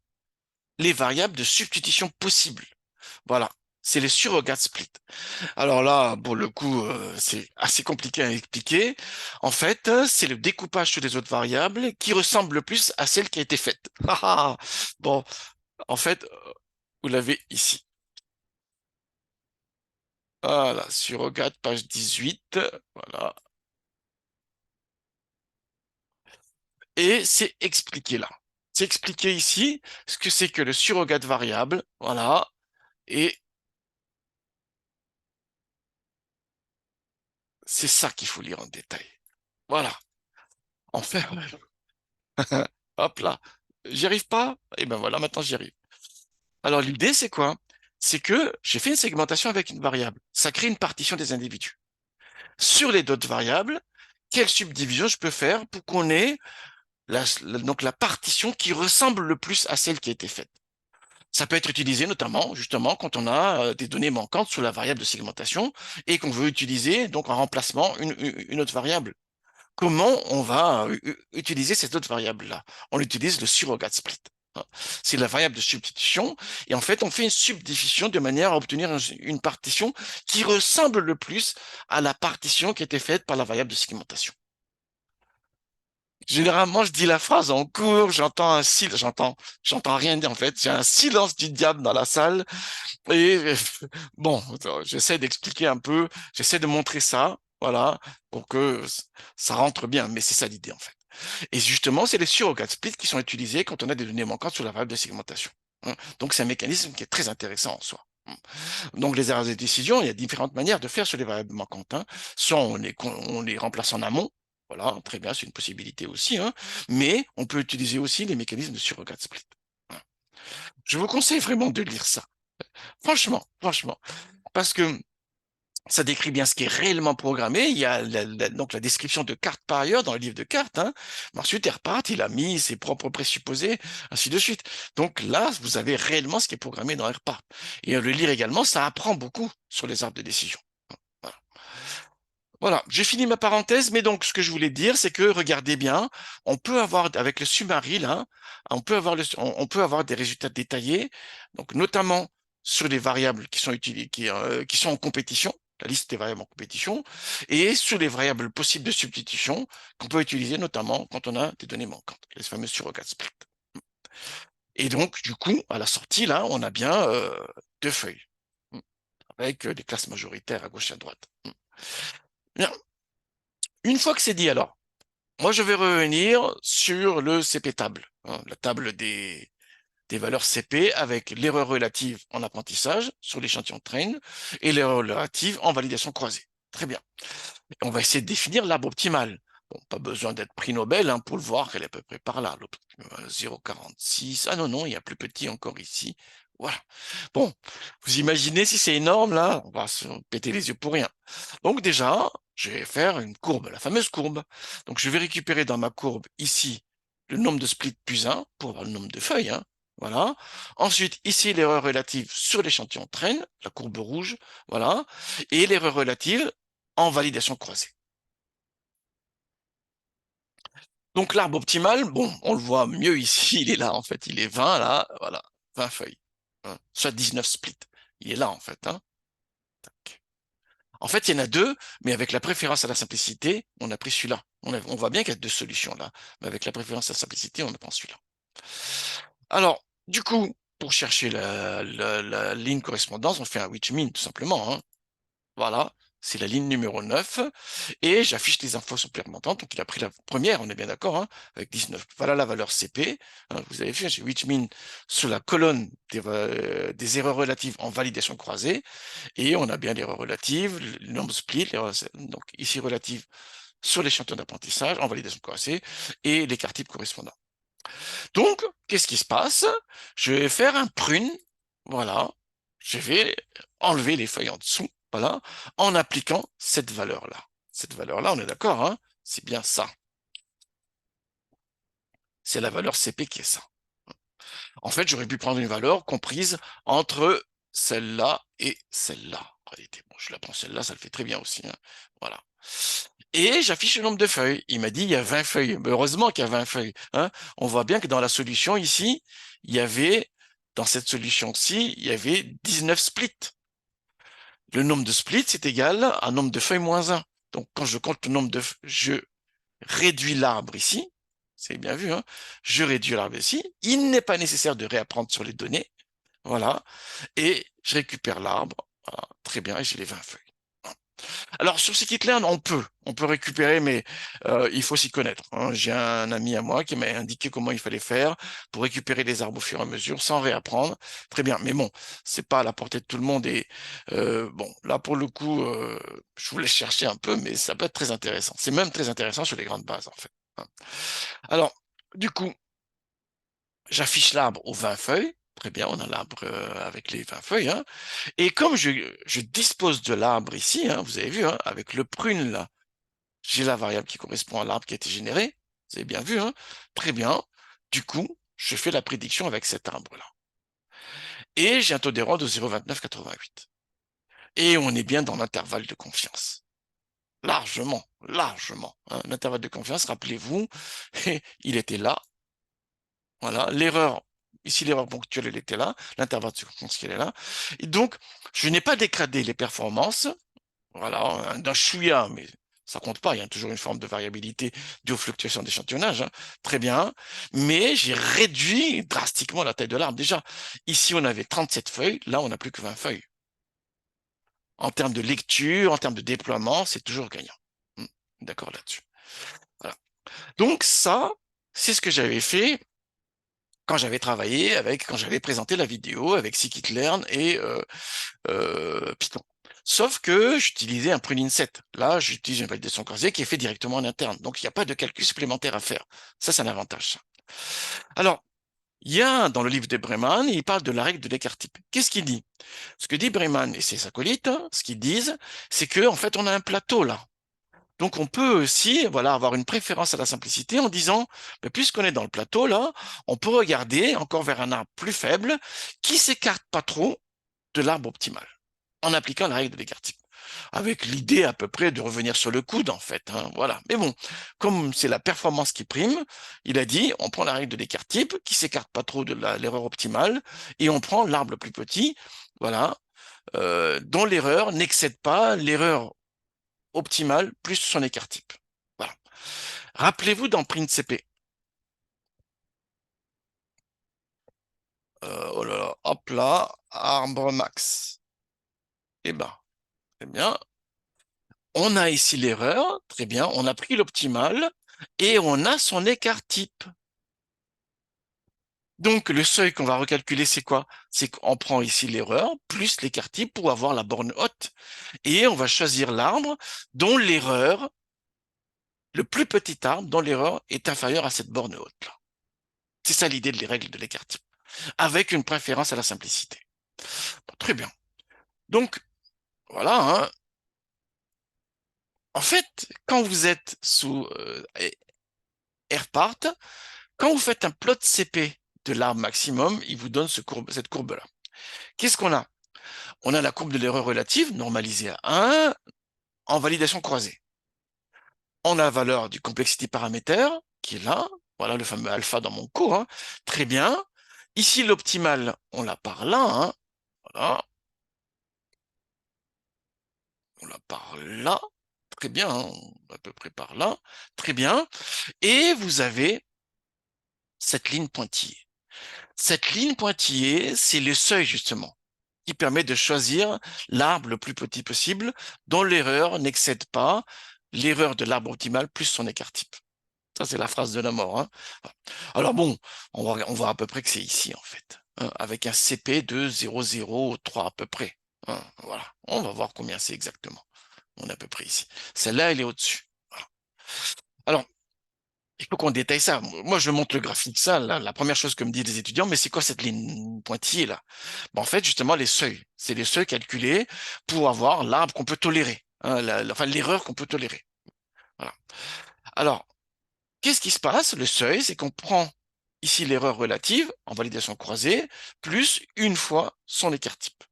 les variables de substitution possibles. Voilà, c'est les surrogates split. Alors là, pour le coup, c'est assez compliqué à expliquer. En fait, c'est le découpage sur les autres variables qui ressemble le plus à celle qui a été faite. Bon, en fait, vous l'avez ici. Voilà, surrogate, page 18. Voilà. Et c'est expliqué là. C'est expliqué ici ce que c'est que le surrogate variable. Voilà. Et c'est ça qu'il faut lire en détail. Voilà. Enfin, hop là. J'y arrive pas? Et ben voilà, maintenant j'y arrive. Alors, l'idée, c'est quoi? C'est que j'ai fait une segmentation avec une variable. Ça crée une partition des individus. Sur les d'autres variables, quelle subdivision je peux faire pour qu'on ait donc la partition qui ressemble le plus à celle qui a été faite. Ça peut être utilisé notamment, justement, quand on a des données manquantes sur la variable de segmentation et qu'on veut utiliser donc en remplacement une autre variable. Comment on va utiliser cette autre variable-là? On utilise le surrogate split. C'est la variable de substitution et en fait on fait une subdivision de manière à obtenir une partition qui ressemble le plus à la partition qui était faite par la variable de segmentation. Généralement, je dis la phrase en cours, j'entends rien dire en fait. J'ai un silence du diable dans la salle et bon, j'essaie d'expliquer un peu, j'essaie de montrer ça, voilà, pour que ça rentre bien. Mais c'est ça l'idée en fait. Et justement, c'est les surrogate splits qui sont utilisés quand on a des données manquantes sur la variable de segmentation. Donc, c'est un mécanisme qui est très intéressant en soi. Donc, les erreurs de décision, il y a différentes manières de faire sur les variables manquantes. Soit on les remplace en amont, voilà, très bien, c'est une possibilité aussi, mais on peut utiliser aussi les mécanismes de surrogate split. Je vous conseille vraiment de lire ça. Franchement, parce que ça décrit bien ce qui est réellement programmé. Il y a donc la description de cartes par ailleurs dans le livre de cartes. Ensuite, il repart, il a mis ses propres présupposés, ainsi de suite. Donc là, vous avez réellement ce qui est programmé dans RPART. Et le lire également, ça apprend beaucoup sur les arbres de décision. Voilà. Voilà, j'ai fini ma parenthèse, mais donc ce que je voulais dire, c'est que regardez bien, on peut avoir avec le summary là, on peut avoir des résultats détaillés, donc notamment sur les variables qui sont utilisées, qui sont en compétition, la liste des variables en compétition, et sur les variables possibles de substitution qu'on peut utiliser notamment quand on a des données manquantes, les fameux surrogate split. Et donc du coup, à la sortie là, on a bien deux feuilles avec les classes majoritaires à gauche et à droite. Bien. Une fois que c'est dit alors. Moi, je vais revenir sur le CP table, la table des valeurs CP avec l'erreur relative en apprentissage sur l'échantillon train et l'erreur relative en validation croisée. Très bien. On va essayer de définir l'arbre optimal. Bon, pas besoin d'être prix Nobel pour le voir qu'elle est à peu près par là. 0,46. Ah non, non, il y a plus petit encore ici. Voilà. Bon, vous imaginez si c'est énorme là, on va se péter les yeux pour rien. Donc déjà, je vais faire une courbe, la fameuse courbe. Donc je vais récupérer dans ma courbe ici le nombre de splits plus 1 pour avoir le nombre de feuilles. Voilà. Ensuite, ici, l'erreur relative sur l'échantillon traîne, la courbe rouge, voilà. Et l'erreur relative en validation croisée. Donc l'arbre optimal, bon, on le voit mieux ici, il est là en fait, il est 20 là, voilà, 20 feuilles, soit 19 splits. Il est là en fait. Tac. En fait, il y en a deux, mais avec la préférence à la simplicité, on a pris celui-là. On voit bien qu'il y a deux solutions là, mais avec la préférence à la simplicité, on prend celui-là. Alors, du coup, pour chercher la ligne correspondance, on fait un which min tout simplement. Voilà, c'est la ligne numéro 9. Et j'affiche les infos supplémentaires. Donc, il a pris la première, on est bien d'accord, avec 19. Voilà la valeur CP. Vous avez vu, j'ai which min sur la colonne des erreurs relatives en validation croisée. Et on a bien l'erreur relative, le nombre split, donc ici relative sur l'échantillon d'apprentissage en validation croisée et l'écart type correspondant. Donc, qu'est-ce qui se passe? Je vais faire un prune, voilà. Je vais enlever les feuilles en dessous, voilà, en appliquant cette valeur-là. Cette valeur-là, on est d'accord, c'est bien ça. C'est la valeur CP qui est ça. En fait, j'aurais pu prendre une valeur comprise entre celle-là et celle-là. En réalité, bon, je la prends celle-là, ça le fait très bien aussi. Voilà. Et j'affiche le nombre de feuilles. Il m'a dit il y a 20 feuilles. Mais heureusement qu'il y a 20 feuilles. On voit bien que dans la solution ici, il y avait, dans cette solution-ci, il y avait 19 splits. Le nombre de splits, c'est égal à un nombre de feuilles moins 1. Donc, quand je compte le nombre de feuilles, je réduis l'arbre ici. C'est bien vu, je réduis l'arbre ici. Il n'est pas nécessaire de réapprendre sur les données. Voilà. Et je récupère l'arbre. Voilà. Très bien. Et j'ai les 20 feuilles. Alors, sur scikit-learn, on peut récupérer, mais il faut s'y connaître. J'ai un ami à moi qui m'a indiqué comment il fallait faire pour récupérer les arbres au fur et à mesure, sans réapprendre. Très bien, mais bon, c'est pas à la portée de tout le monde. Et bon, là, pour le coup, je voulais chercher un peu, mais ça peut être très intéressant. C'est même très intéressant sur les grandes bases, en fait. Alors, du coup, j'affiche l'arbre aux 20 feuilles. Très bien, on a l'arbre avec les 20 feuilles. Hein. Et comme je dispose de l'arbre ici, hein, vous avez vu, hein, avec le prune là, j'ai la variable qui correspond à l'arbre qui a été généré. Vous avez bien vu, hein? Très bien. Du coup, je fais la prédiction avec cet arbre-là. Et j'ai un taux d'erreur de 0,2988. Et on est bien dans l'intervalle de confiance. Largement, largement. Hein. L'intervalle de confiance, rappelez-vous, il était là. Voilà, l'erreur, ici l'erreur ponctuelle, elle était là. L'intervalle de confiance, elle est là. Et donc, je n'ai pas dégradé les performances. Voilà, d'un chouïa, mais ça compte pas, il y a toujours une forme de variabilité due aux fluctuations d'échantillonnage, hein. Très bien, mais j'ai réduit drastiquement la taille de l'arbre. Déjà, ici on avait 37 feuilles, là on n'a plus que 20 feuilles. En termes de lecture, en termes de déploiement, c'est toujours gagnant. D'accord là-dessus. Voilà. Donc ça, c'est ce que j'avais fait quand j'avais travaillé avec, quand j'avais présenté la vidéo avec scikit-learn et Python. Sauf que j'utilisais un prunin set. Là, j'utilise une validation croisée qui est faite directement en interne. Donc, il n'y a pas de calcul supplémentaire à faire. Ça, c'est un avantage. Ça. Alors, il y a dans le livre de Breman, il parle de la règle de l'écart type. Qu'est-ce qu'il dit? Ce que dit Breman et ses acolytes, ce qu'ils disent, c'est que en fait, on a un plateau là. Donc, on peut aussi, voilà, avoir une préférence à la simplicité en disant, mais puisqu'on est dans le plateau là, on peut regarder encore vers un arbre plus faible qui s'écarte pas trop de l'arbre optimal en appliquant la règle de l'écart type. Avec l'idée à peu près de revenir sur le coude, en fait. Hein, voilà. Mais bon, comme c'est la performance qui prime, il a dit, on prend la règle de l'écart type, qui s'écarte pas trop de l'erreur optimale, et on prend l'arbre le plus petit, voilà, dont l'erreur n'excède pas l'erreur optimale plus son écart type. Voilà. Rappelez-vous dans PrintCP. Oh là là, hop là, arbre max. Eh ben, eh bien, on a ici l'erreur, très bien, on a pris l'optimal et on a son écart type. Donc, le seuil qu'on va recalculer, c'est quoi? C'est qu'on prend ici l'erreur plus l'écart type pour avoir la borne haute. Et on va choisir l'arbre dont l'erreur, le plus petit arbre dont l'erreur est inférieure à cette borne haute-là. C'est ça l'idée de les règles de l'écart type, avec une préférence à la simplicité. Bon, très bien. Donc, voilà, hein. En fait, quand vous êtes sous AirPart, quand vous faites un plot CP de l'arbre maximum, il vous donne cette courbe-là. Qu'est-ce qu'on a? On a la courbe de l'erreur relative, normalisée à 1, en validation croisée. On a la valeur du complexity parameter, qui est là. Voilà le fameux alpha dans mon cours. Hein. Très bien. Ici, l'optimal, on l'a par là. Hein. Voilà. On l'a par là. Très bien. Hein. À peu près par là. Très bien. Et vous avez cette ligne pointillée. Cette ligne pointillée, c'est le seuil, justement, qui permet de choisir l'arbre le plus petit possible, dont l'erreur n'excède pas l'erreur de l'arbre optimal plus son écart type. Ça, c'est la phrase de la mort. Hein. Alors bon, on voit à peu près que c'est ici, en fait, hein, avec un CP de 0,03 à peu près. Hein, voilà, on va voir combien c'est exactement. On est à peu près ici. Celle-là, elle est au-dessus. Voilà. Alors, il faut qu'on détaille ça. Moi, je montre le graphique, ça, là, la première chose que me disent les étudiants, mais c'est quoi cette ligne pointillée, là? En fait, justement, les seuils. C'est les seuils calculés pour avoir l'arbre qu'on peut tolérer, hein, enfin, l'erreur qu'on peut tolérer. Voilà. Alors, qu'est-ce qui se passe? Le seuil, c'est qu'on prend ici l'erreur relative en validation croisée, plus une fois son écart type.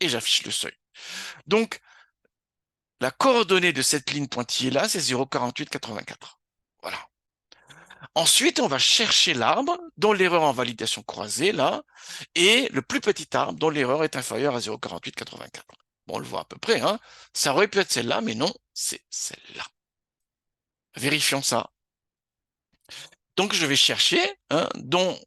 Et j'affiche le seuil. Donc, la coordonnée de cette ligne pointillée-là, c'est 0,4884. Voilà. Ensuite, on va chercher l'arbre dont l'erreur en validation croisée, là, et le plus petit arbre dont l'erreur est inférieure à 0,4884. Bon, on le voit à peu près, hein. Ça aurait pu être celle-là, mais non, c'est celle-là. Vérifions ça. Donc, je vais chercher hein, donc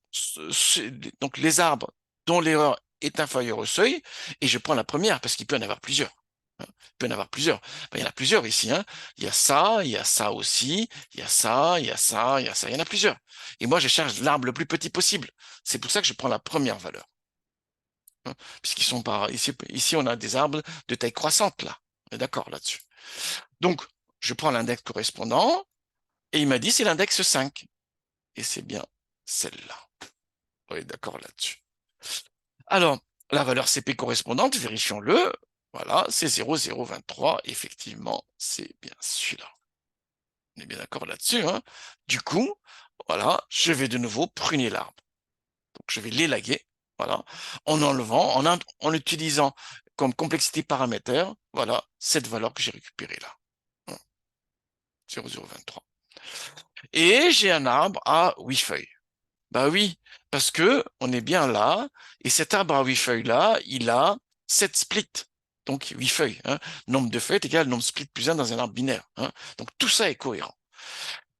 les arbres dont l'erreur est inférieure au seuil, et je prends la première, parce qu'il peut en avoir plusieurs. Hein. Il peut en avoir plusieurs. Ben, il y en a plusieurs ici. Hein. Il y a ça aussi, il y a ça, il y a ça, il y a ça. Il y en a plusieurs. Et moi, je cherche l'arbre le plus petit possible. C'est pour ça que je prends la première valeur. Hein, puisqu'ils sont par... Ici, on a des arbres de taille croissante, là. On est d'accord là-dessus. Donc, je prends l'index correspondant, et il m'a dit c'est l'index 5. Et c'est bien celle-là. On est d'accord là-dessus. Alors, la valeur CP correspondante, vérifions-le. Voilà, c'est 0,023. Effectivement, c'est bien celui-là. On est bien d'accord là-dessus, hein. Du coup, voilà, je vais de nouveau pruner l'arbre. Donc, je vais l'élaguer, voilà, en enlevant, en utilisant comme complexité paramètre, voilà, cette valeur que j'ai récupérée là. 0,023. Et j'ai un arbre à 8 feuilles. Bah oui, parce que on est bien là, et cet arbre à 8 feuilles là, il a 7 splits. Donc 8 feuilles. Hein. Nombre de feuilles est égal au nombre de splits plus 1 dans un arbre binaire. Hein. Donc tout ça est cohérent.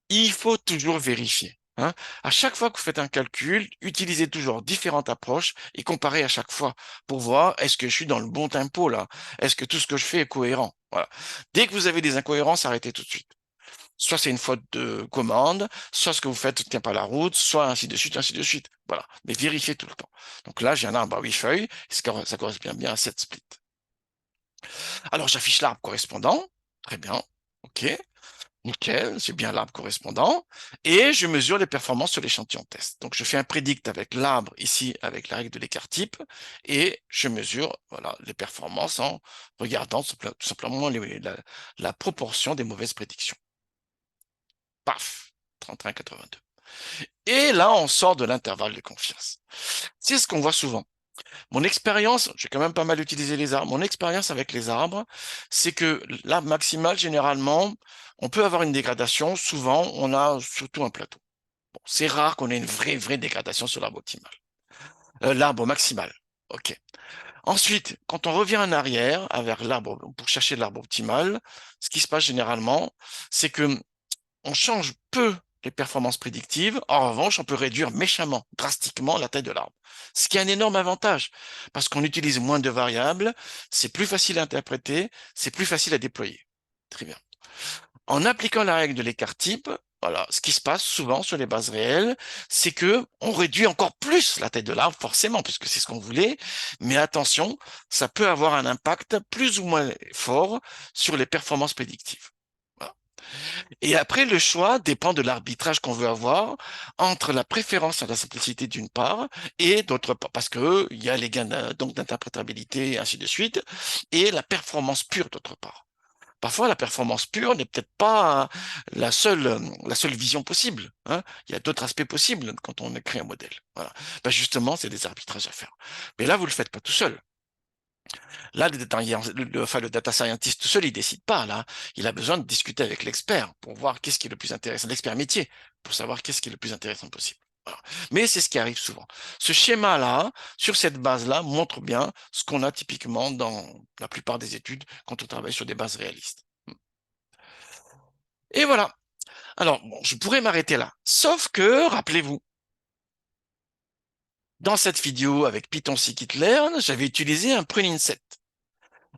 Il faut toujours vérifier. Hein. À chaque fois que vous faites un calcul, utilisez toujours différentes approches et comparez à chaque fois pour voir est-ce que je suis dans le bon tempo là? Est-ce que tout ce que je fais est cohérent? Voilà. Dès que vous avez des incohérences, arrêtez tout de suite. Soit c'est une faute de commande, soit ce que vous faites ne tient pas la route, soit ainsi de suite, ainsi de suite. Voilà. Mais vérifiez tout le temps. Donc là, j'ai un arbre à 8 feuilles, ça correspond bien à 7 splits. Alors, j'affiche l'arbre correspondant. Très bien. OK. Nickel, c'est bien l'arbre correspondant. Et je mesure les performances sur l'échantillon test. Donc, je fais un prédict avec l'arbre ici, avec la règle de l'écart type, et je mesure voilà, les performances en regardant tout simplement la proportion des mauvaises prédictions. Paf, 31,82. Et là, on sort de l'intervalle de confiance. C'est ce qu'on voit souvent. Mon expérience, j'ai quand même pas mal utilisé les arbres, mon expérience avec les arbres, c'est que l'arbre maximal, généralement, on peut avoir une dégradation. Souvent, on a surtout un plateau. Bon, c'est rare qu'on ait une vraie dégradation sur l'arbre optimal. L'arbre maximal. OK. Ensuite, quand on revient en arrière vers l'arbre pour chercher l'arbre optimal, ce qui se passe généralement, c'est que on change peu les performances prédictives. En revanche, on peut réduire méchamment, drastiquement la taille de l'arbre. Ce qui est un énorme avantage, parce qu'on utilise moins de variables, c'est plus facile à interpréter, c'est plus facile à déployer. Très bien. En appliquant la règle de l'écart type, voilà, ce qui se passe souvent sur les bases réelles, c'est que on réduit encore plus la taille de l'arbre, forcément, puisque c'est ce qu'on voulait. Mais attention, ça peut avoir un impact plus ou moins fort sur les performances prédictives. Voilà. Et après, le choix dépend de l'arbitrage qu'on veut avoir entre la préférence à la simplicité d'une part et d'autre part, parce que il y a les gains donc d'interprétabilité et ainsi de suite, et la performance pure d'autre part. Parfois, la performance pure n'est peut-être pas la seule vision possible. Hein. Il y a d'autres aspects possibles quand on écrit un modèle. Voilà. Ben justement, c'est des arbitrages à faire. Mais là, vous le faites pas tout seul. Là, le data scientist tout seul, il décide pas. Là, il a besoin de discuter avec l'expert pour voir qu'est-ce qui est le plus intéressant, l'expert métier, pour savoir qu'est-ce qui est le plus intéressant possible. Voilà. Mais c'est ce qui arrive souvent. Ce schéma-là, sur cette base-là, montre bien ce qu'on a typiquement dans la plupart des études quand on travaille sur des bases réalistes. Et voilà. Alors, bon, je pourrais m'arrêter là. Sauf que, rappelez-vous, dans cette vidéo avec Python scikit-learn, j'avais utilisé un pruning set.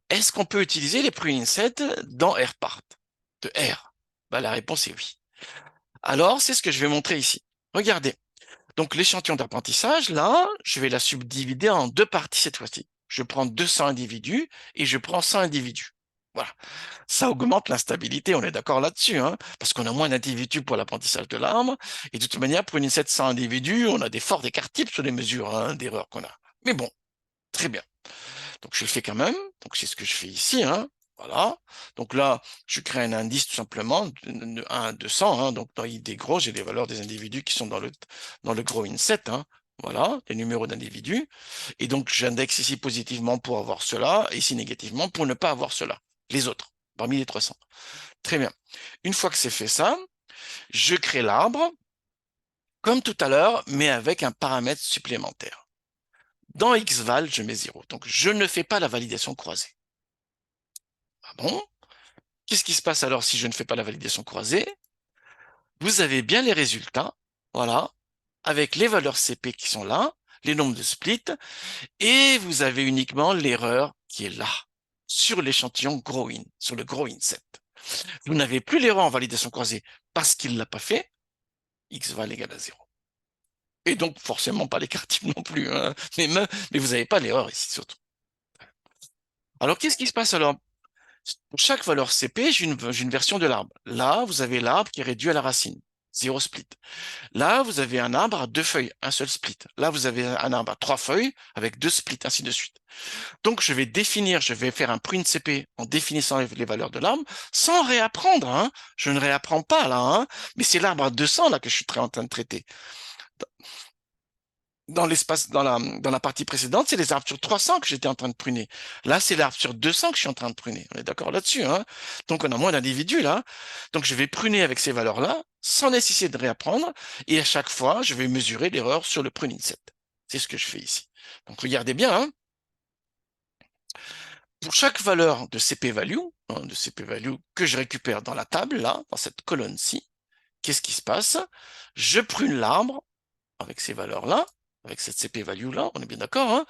Est-ce qu'on peut utiliser les pruning sets dans RPart de R? Ben, la réponse est oui. Alors, c'est ce que je vais montrer ici. Regardez. Donc, l'échantillon d'apprentissage, là, je vais la subdivider en deux parties cette fois-ci. Je prends 200 individus et je prends 100 individus. Voilà. Ça augmente l'instabilité, on est d'accord là-dessus, hein, parce qu'on a moins d'individus pour l'apprentissage de l'arbre. Et de toute manière, pour une 700 individus, on a des forts écarts types sur les mesures hein, d'erreurs qu'on a. Mais bon, très bien. Donc, je le fais quand même. Donc, c'est ce que je fais ici. Hein. Voilà. Donc là, je crée un indice tout simplement, de 1 à 200. Hein. Donc, dans ID gros, j'ai les valeurs des individus qui sont dans le gros inset. Hein. Voilà, les numéros d'individus. Et donc, j'indexe ici positivement pour avoir cela, et ici négativement pour ne pas avoir cela. Les autres, parmi les 300. Très bien. Une fois que c'est fait ça, je crée l'arbre, comme tout à l'heure, mais avec un paramètre supplémentaire. Dans xval, je mets 0. Donc, je ne fais pas la validation croisée. Ah bon? Qu'est-ce qui se passe alors si je ne fais pas la validation croisée? Vous avez bien les résultats, voilà, avec les valeurs CP qui sont là, les nombres de splits, et vous avez uniquement l'erreur qui est là, sur l'échantillon GrowIn, sur le GrowInSet. Vous n'avez plus l'erreur en validation croisée parce qu'il ne l'a pas fait, xval égale à 0. Et donc, forcément, pas l'écart type non plus. Hein. Mais vous n'avez pas l'erreur ici, surtout. Alors, qu'est-ce qui se passe alors? Pour chaque valeur CP, j'ai une version de l'arbre. Là, vous avez l'arbre qui est réduit à la racine. 0 split. Là, vous avez un arbre à 2 feuilles, un seul split. Là, vous avez un arbre à 3 feuilles avec 2 splits, ainsi de suite. Donc, je vais faire un prune CP en définissant les valeurs de l'arbre sans réapprendre, hein. Je ne réapprends pas là, hein. Mais c'est l'arbre à 200 là que je suis en train de traiter. Dans l'espace, dans la partie précédente, c'est les arbres sur 300 que j'étais en train de pruner. Là, c'est l'arbre sur 200 que je suis en train de pruner. On est d'accord là-dessus, hein? Donc, on a moins d'individus, là. Donc, je vais pruner avec ces valeurs-là, sans nécessiter de réapprendre. Et à chaque fois, je vais mesurer l'erreur sur le pruning set. C'est ce que je fais ici. Donc, regardez bien, hein. Pour chaque valeur de CP value, hein, de CP value que je récupère dans la table, là, dans cette colonne-ci, qu'est-ce qui se passe? Je prune l'arbre avec ces valeurs-là, avec cette CP value-là, on est bien d'accord, hein?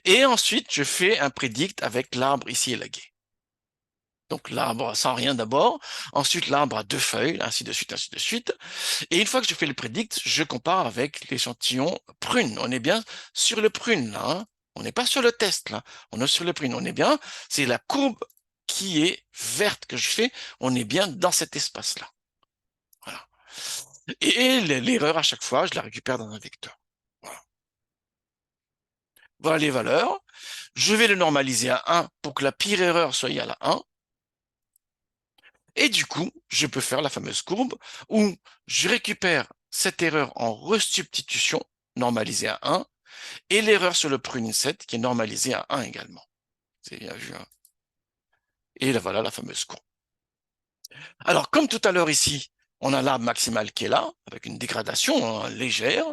Et ensuite, je fais un prédict avec l'arbre ici élagué. Donc l'arbre sans rien d'abord, ensuite l'arbre a 2 feuilles, ainsi de suite, ainsi de suite. Et une fois que je fais le prédict, je compare avec l'échantillon prune. On est bien sur le prune là, hein. On n'est pas sur le test là, on est sur le prune. On est bien, c'est la courbe qui est verte que je fais, on est bien dans cet espace-là. Voilà. Et l'erreur à chaque fois, je la récupère dans un vecteur. Voilà. Voilà les valeurs. Je vais le normaliser à 1 pour que la pire erreur soit égale à 1. Et du coup, je peux faire la fameuse courbe où je récupère cette erreur en resubstitution, normalisée à 1, et l'erreur sur le pruning set qui est normalisée à 1 également. C'est bien vu, hein. Et là, voilà la fameuse courbe. Alors, comme tout à l'heure ici, on a l'arbre maximal qui est là, avec une dégradation, hein, légère.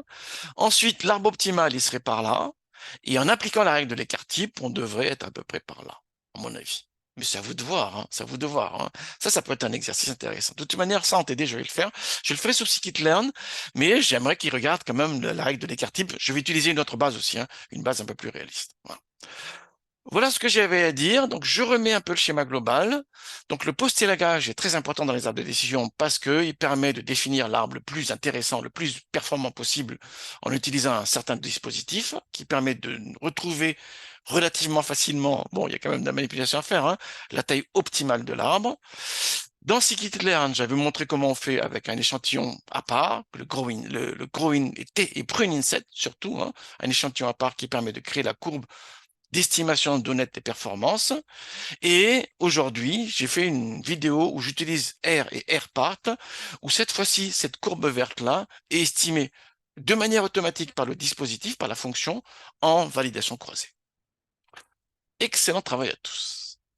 Ensuite, l'arbre optimal, il serait par là. Et en appliquant la règle de l'écart type, on devrait être à peu près par là, à mon avis. Mais c'est à vous de voir, hein, c'est à vous de voir, hein. Ça peut être un exercice intéressant. De toute manière, ça en TD, je vais le faire. Je le ferai sur scikit-learn, mais j'aimerais qu'il regarde quand même la règle de l'écart type. Je vais utiliser une autre base aussi, hein, une base un peu plus réaliste. Voilà. Voilà ce que j'avais à dire. Donc, je remets un peu le schéma global. Donc, le post-élagage est très important dans les arbres de décision parce qu'il permet de définir l'arbre le plus intéressant, le plus performant possible en utilisant un certain dispositif qui permet de retrouver relativement facilement, bon, il y a quand même de la manipulation à faire, hein, la taille optimale de l'arbre. Dans scikit-learn, j'avais montré comment on fait avec un échantillon à part, le growing et pruning set surtout, hein, un échantillon à part qui permet de créer la courbe d'estimation d'honnête des performances. Et aujourd'hui, j'ai fait une vidéo où j'utilise R et RPart, où cette fois-ci, cette courbe verte-là est estimée de manière automatique par le dispositif, par la fonction, en validation croisée. Excellent travail à tous.